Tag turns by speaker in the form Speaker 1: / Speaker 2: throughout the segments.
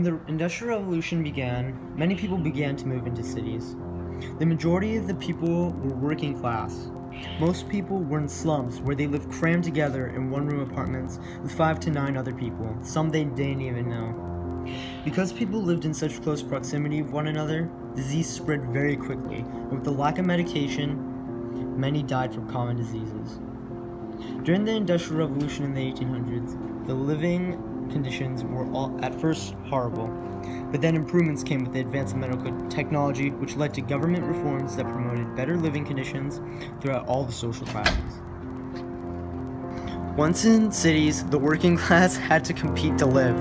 Speaker 1: When the Industrial Revolution began, many people began to move into cities. The majority of the people were working class. Most people were in slums where they lived crammed together in one-room apartments with 5 to 9 other people, some they didn't even know. Because people lived in such close proximity of one another, disease spread very quickly, and with the lack of medication, many died from common diseases. During the Industrial Revolution in the 1800s, the living conditions were at first horrible, but then improvements came with the advance of medical technology, which led to government reforms that promoted better living conditions throughout all the social classes. Once in cities, the working class had to compete to live.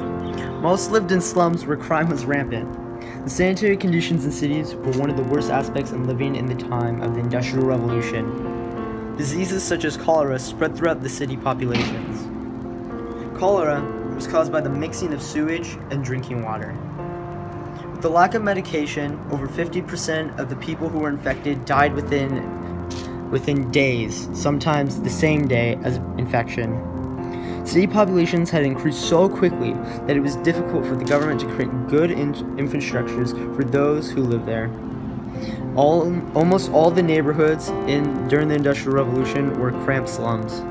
Speaker 1: Most lived in slums where crime was rampant. The sanitary conditions in cities were one of the worst aspects in living in the time of the Industrial Revolution. Diseases such as cholera spread throughout the city populations. Cholera was caused by the mixing of sewage and drinking water. With the lack of medication, over 50% of the people who were infected died within days, sometimes the same day as infection. City populations had increased so quickly that it was difficult for the government to create good infrastructures for those who lived there. Almost all the neighborhoods during the Industrial Revolution were cramped slums.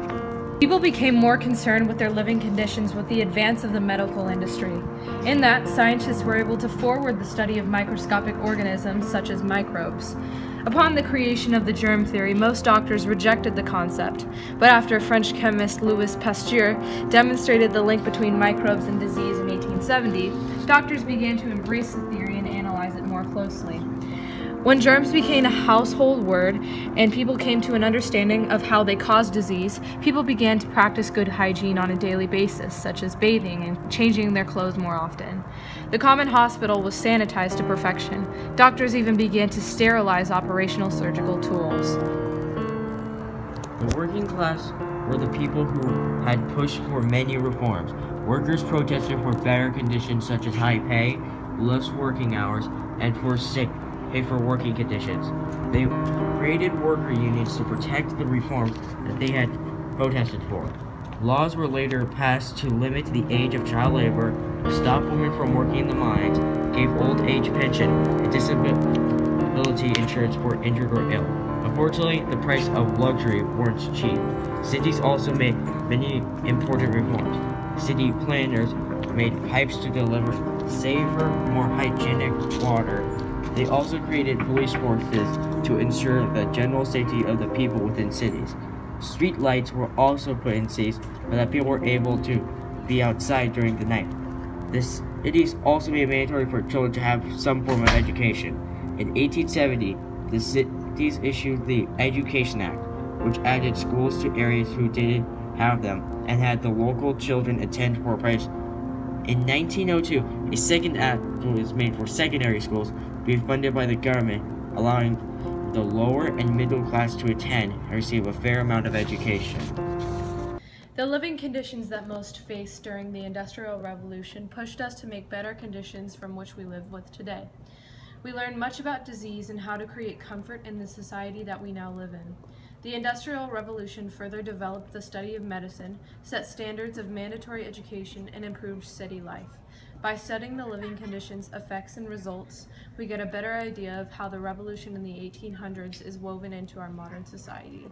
Speaker 2: People became more concerned with their living conditions with the advance of the medical industry. In that, scientists were able to forward the study of microscopic organisms such as microbes. Upon the creation of the germ theory, most doctors rejected the concept, but after French chemist Louis Pasteur demonstrated the link between microbes and disease in 1870, doctors began to embrace the theory and analyze it more closely. When germs became a household word and people came to an understanding of how they cause disease, people began to practice good hygiene on a daily basis, such as bathing and changing their clothes more often. The common hospital was sanitized to perfection. Doctors even began to sterilize operational surgical tools.
Speaker 3: The working class were the people who had pushed for many reforms. Workers protested for better conditions such as high pay, less working hours, and for working conditions. They created worker unions to protect the reforms that they had protested for. Laws were later passed to limit the age of child labor, stop women from working in the mines, gave old age pension, and disability insurance for injured or ill. Unfortunately, the price of luxury weren't cheap. Cities also made many important reforms. City planners made pipes to deliver safer, more hygienic water. They also created police forces to ensure the general safety of the people within cities. Street lights were also put in cities so that people were able to be outside during the night. The cities also made it mandatory for children to have some form of education. In 1870, the cities issued the Education Act, which added schools to areas who didn't have them and had the local children attend for a price. In 1902, a second act was made for secondary schools to be funded by the government, allowing the lower and middle class to attend and receive a fair amount of education.
Speaker 2: The living conditions that most faced during the Industrial Revolution pushed us to make better conditions from which we live with today. We learned much about disease and how to create comfort in the society that we now live in. The Industrial Revolution further developed the study of medicine, set standards of mandatory education, and improved city life. By studying the living conditions, effects, and results, we get a better idea of how the revolution in the 1800s is woven into our modern society.